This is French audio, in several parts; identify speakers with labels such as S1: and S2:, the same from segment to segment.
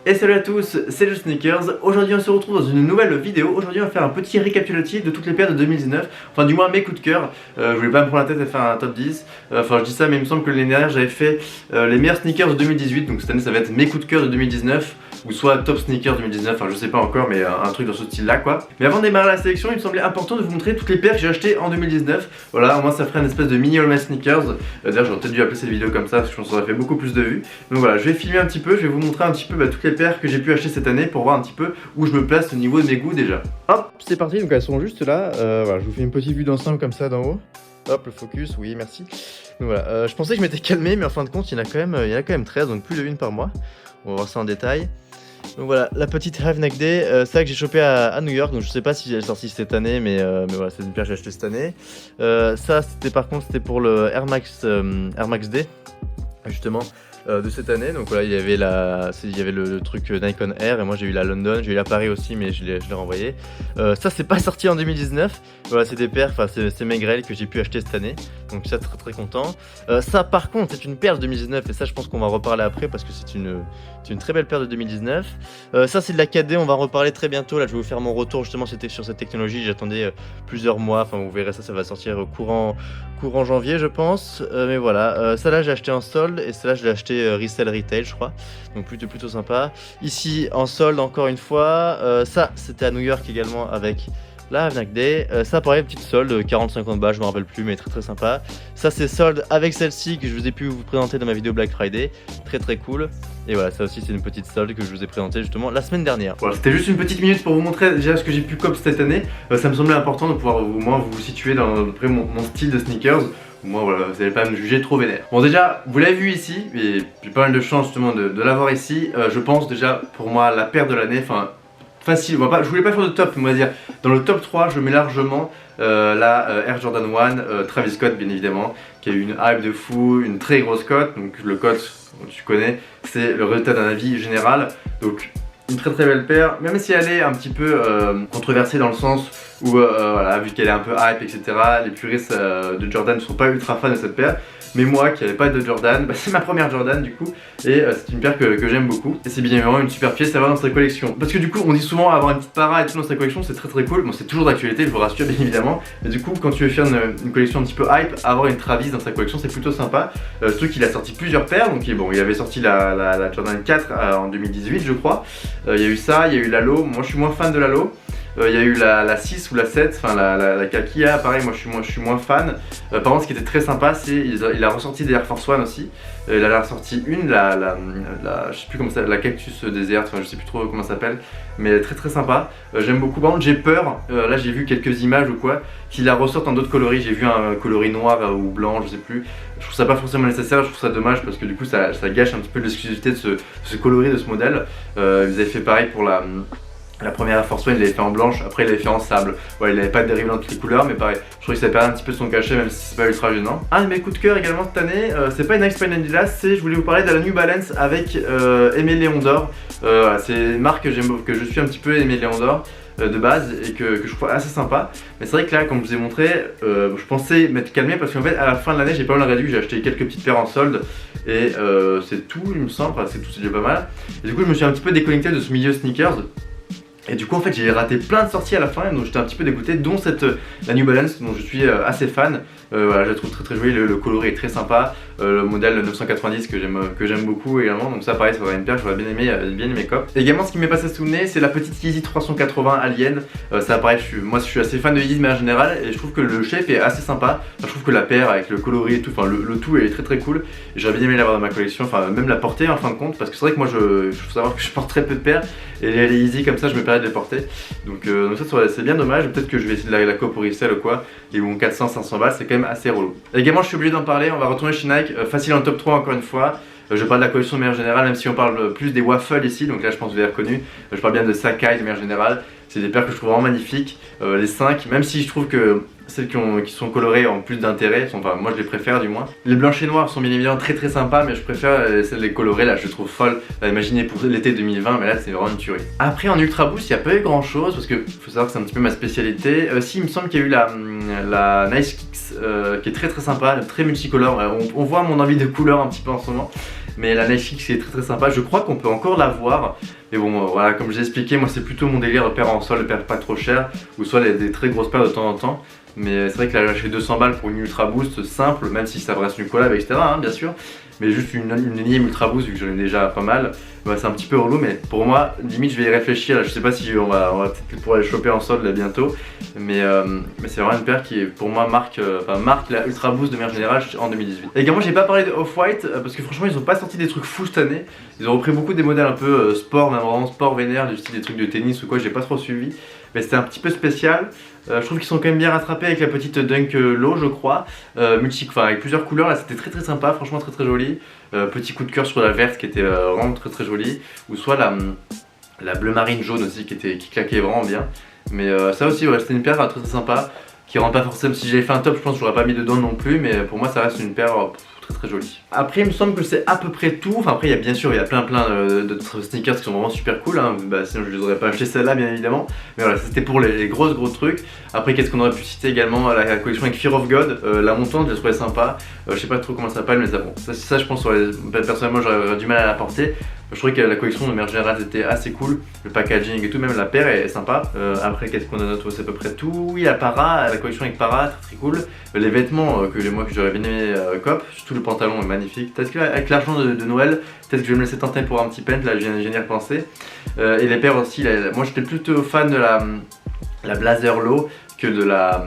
S1: Et salut à tous, c'est le Sneakers. Aujourd'hui on se retrouve dans une nouvelle vidéo. Aujourd'hui on va faire un petit récapitulatif de toutes les paires de 2019. Enfin du moins mes coups de cœur. Je voulais pas me prendre la tête et faire un top 10. Enfin je dis ça mais il me semble que l'année dernière j'avais fait les meilleurs sneakers de 2018. Donc cette année ça va être mes coups de cœur de 2019. Ou soit top sneakers 2019, enfin je sais pas encore mais un truc dans ce style là quoi. Mais avant de démarrer la sélection il me semblait important de vous montrer toutes les paires que j'ai achetées en 2019. Voilà, au moins ça ferait une espèce de mini All My Sneakers. D'ailleurs j'aurais peut-être dû appeler cette vidéo comme ça parce que je pense que ça aurait fait beaucoup plus de vues. Donc voilà, je vais filmer un petit peu, je vais vous montrer un petit peu toutes les paires que j'ai pu acheter cette année pour voir un petit peu où je me place au niveau de mes goûts déjà. Hop, c'est parti, donc elles sont juste là. Voilà, je vous fais une petite vue d'ensemble comme ça d'en haut. Hop, le focus, oui merci. Donc voilà, je pensais que je m'étais calmé mais en fin de compte il y en a quand même 13, donc plus de une par mois. On va voir ça en détail. Donc voilà, la petite Have Neck Day, c'est ça que j'ai chopé à New York, donc je sais pas si elle est sortie cette année, mais voilà, c'est une paire que j'ai acheté cette année. Ça, c'était par contre, c'était pour le Air Max Day, justement, de cette année. Donc voilà, il y avait le truc Nikon Air, et moi j'ai eu la London, j'ai eu la Paris aussi, mais je l'ai renvoyé. Ça, c'est pas sorti en 2019. Voilà, c'est des paires, enfin, c'est mes grêles que j'ai pu acheter cette année, donc ça, très content. Ça, par contre, c'est une paire de 2019, et ça, je pense qu'on va en reparler après parce que c'est une très belle paire de 2019. Ça, c'est de la KD, on va en reparler très bientôt. Là, je vais vous faire mon retour justement sur cette technologie. J'attendais plusieurs mois, enfin, vous verrez ça va sortir courant janvier, je pense. Mais voilà, ça là, j'ai acheté en solde, et ça là, je l'ai acheté resell retail, je crois. Donc plutôt sympa. Ici, en solde, encore une fois. Ça, c'était à New York également avec la Have Neck Day. Ça, pareil, petite solde, 40-50 balles, je me rappelle plus, mais très sympa. Ça, c'est solde avec celle-ci que je vous ai pu vous présenter dans ma vidéo Black Friday. Très cool. Et voilà, ça aussi c'est une petite solde que je vous ai présentée justement la semaine dernière. Voilà, c'était juste une petite minute pour vous montrer déjà ce que j'ai pu cop cette année. Ça me semblait important de pouvoir au moins vous situer dans mon style de sneakers. Moi voilà, vous n'allez pas me juger trop vénère. Bon déjà, vous l'avez vu ici, et j'ai pas mal de chance justement de l'avoir ici. Je pense déjà pour moi la paire de l'année, enfin facile, je voulais pas faire de top, mais on va dire dans le top 3 je mets largement la Air Jordan 1, Travis Scott bien évidemment, qui a eu une hype de fou, une très grosse cote, donc le cote tu connais, c'est le résultat d'un avis général, donc une très belle paire, même si elle est un petit peu controversée dans le sens où voilà, vu qu'elle est un peu hype etc, les puristes de Jordan ne sont pas ultra fans de cette paire. Mais moi qui n'avais pas de Jordan, c'est ma première Jordan du coup, et c'est une paire que j'aime beaucoup. Et c'est bien évidemment une super pièce à avoir dans sa collection. Parce que du coup on dit souvent avoir une petite para et tout dans sa collection, c'est très cool. Bon, c'est toujours d'actualité, je vous rassure bien évidemment. Mais du coup quand tu veux faire une collection un petit peu hype, avoir une Travis dans sa collection c'est plutôt sympa. Surtout qu'il a sorti plusieurs paires, donc bon, il avait sorti la Jordan 4 en 2018 je crois. Il y a eu ça, il y a eu l'Halo, moi je suis moins fan de l'Halo. Il y a eu la 6 ou la 7, enfin la Kaki, pareil, moi je suis moins fan. Par contre, ce qui était très sympa, c'est il a ressorti des Air Force One aussi. Il a ressorti une, je sais plus comment ça s'appelle, la Cactus Desert, enfin je sais plus trop comment ça s'appelle, mais très sympa. J'aime beaucoup. Par contre, j'ai peur, là j'ai vu quelques images ou quoi, qu'il la ressorte en d'autres coloris. J'ai vu un coloris noir ou blanc, je sais plus. Je trouve ça pas forcément nécessaire, je trouve ça dommage parce que du coup ça gâche un petit peu l'exclusivité de ce coloris de ce modèle. Ils avaient fait pareil pour la première Air Force One, il l'avait fait en blanche, après il l'avait fait en sable. Voilà, il n'avait pas dérivé dans toutes les couleurs, mais pareil, je trouve que ça perd un petit peu son cachet, même si c'est pas ultra gênant. Un de mes coups de cœur également cette année, c'est pas une Nike Spine Adidas, c'est je voulais vous parler de la New Balance avec Aimé Léon d'Or. Voilà, c'est une marque que je suis un petit peu, Aimé Léon d'Or de base, et que je trouve assez sympa. Mais c'est vrai que là, comme je vous ai montré, je pensais m'être calmé parce qu'en fait à la fin de l'année j'ai pas mal réduit, j'ai acheté quelques petites paires en solde et c'est tout il me semble, enfin, c'est tout, c'est déjà pas mal. Et du coup je me suis un petit peu déconnecté de ce milieu sneakers. Et du coup en fait j'ai raté plein de sorties à la fin, donc j'étais un petit peu dégoûté, dont la New Balance dont je suis assez fan. Voilà, je la trouve très jolie, le coloris est très sympa, le modèle 990 que j'aime beaucoup également, donc ça pareil ça aurait une paire, j'aurais bien aimé cop. Et également ce qui m'est passé sous le nez c'est la petite Yeezy 380 Alien. Ça pareil, moi je suis assez fan de Yeezy de manière générale et je trouve que le shape est assez sympa. Enfin, je trouve que la paire avec le coloris et tout, enfin le tout est très cool. J'aurais bien aimé l'avoir dans ma collection, enfin même la porter en fin de compte, parce que c'est vrai que moi il faut savoir que je porte très peu de paires et les Yeezy comme ça je me permets de les porter. Donc ça c'est bien dommage, peut-être que je vais essayer de la cop au resell ou quoi, et bon 400-500 balles c'est quand même assez relou. Également je suis obligé d'en parler, on va retourner chez Nike, facile en top 3 encore une fois. Je parle de la collection de manière générale, même si on parle plus des waffles ici, donc là je pense que vous avez reconnu. Je parle bien de Sacai de manière générale, c'est des paires que je trouve vraiment magnifiques, les 5, même si je trouve que celles qui sont colorées en plus d'intérêt, enfin moi je les préfère du moins. Les blanches et noires sont bien évidemment très sympas, mais je préfère celles les colorées, là je les trouve folles. Imaginez pour l'été 2020, mais là c'est vraiment une tuerie. Après en ultra boost il n'y a pas eu grand chose, parce que faut savoir que c'est un petit peu ma spécialité. Si il me semble qu'il y a eu la Nice Kicks qui est très sympa, très multicolore. On voit mon envie de couleur un petit peu en ce moment. mais la Nike Kicks est très sympa. Je crois qu'on peut encore la voir, mais bon voilà, comme je l'ai expliqué, moi c'est plutôt mon délire de paire en sol, de paire pas trop cher, ou soit des très grosses paires de temps en temps. Mais c'est vrai que là, lâcher 200 balles pour une Ultra Boost simple, même si ça reste une collab, etc. Hein, bien sûr, mais juste une énième Ultra Boost, vu que j'en ai déjà pas mal, bah, c'est un petit peu relou. Mais pour moi, limite, je vais y réfléchir. Là, je sais pas si on va peut-être pouvoir les choper en solde là bientôt, mais c'est vraiment une paire qui, pour moi, marque la Ultra Boost de manière générale en 2018. Et également, j'ai pas parlé de Off-White parce que franchement, ils ont pas sorti des trucs fous cette année. Ils ont repris beaucoup des modèles un peu sport, même vraiment sport vénère, du style des trucs de tennis ou quoi. J'ai pas trop suivi, mais c'était un petit peu spécial. Je trouve qu'ils sont quand même bien rattrapés avec la petite Dunk Low, je crois, avec plusieurs couleurs. Là, c'était très sympa, franchement très joli. Petit coup de cœur sur la verte qui était vraiment très jolie, ou soit la bleu marine jaune aussi qui claquait vraiment bien. Mais ça aussi, ouais, c'était une paire très sympa qui rentre pas forcément. Si j'avais fait un top, je pense que j'aurais pas mis dedans non plus, mais pour moi, ça reste une paire très jolie. Après, il me semble que c'est à peu près tout. Enfin, après, il y a bien sûr, il y a plein d'autres sneakers qui sont vraiment super cool, hein. Bah, sinon je les aurais pas acheté celle-là, bien évidemment. Mais voilà, c'était pour les gros trucs. Après, qu'est-ce qu'on aurait pu citer également? La collection avec Fear of God, la montante, je la trouvais sympa. Je sais pas trop comment ça s'appelle, mais bon, ça je pense, personnellement, j'aurais du mal à la porter. Je trouvais que la collection de manière générale était assez cool, le packaging et tout, même la paire est sympa. Après, qu'est-ce qu'on a d'autre? C'est à peu près tout. Oui, la collection avec Para, très cool. Les vêtements que j'aurais bien aimé cop, surtout le pantalon est magnifique. Peut-être qu'avec l'argent de Noël, peut-être que je vais me laisser tenter pour un petit paint, là je viens d'y repenser. Et les paires aussi, moi j'étais plutôt fan de la Blazer Low que de la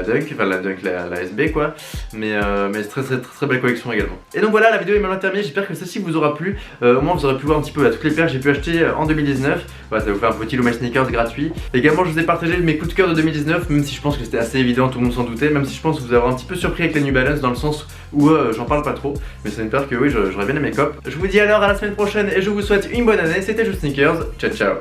S1: Dunk, enfin la SB quoi, mais très belle collection également. Et donc voilà, la vidéo est maintenant terminée, j'espère que celle-ci vous aura plu. Au moins vous aurez pu voir un petit peu toutes les paires que j'ai pu acheter en 2019. Voilà, ça va vous faire un petit Low My Sneakers gratuit. Également je vous ai partagé mes coups de cœur de 2019, même si je pense que c'était assez évident, tout le monde s'en doutait, même si je pense vous avoir un petit peu surpris avec la New Balance dans le sens où j'en parle pas trop, mais c'est une paire que oui j'aurais bien aimé cop. Je vous dis alors à la semaine prochaine et je vous souhaite une bonne année, c'était Just Sneakers, ciao ciao.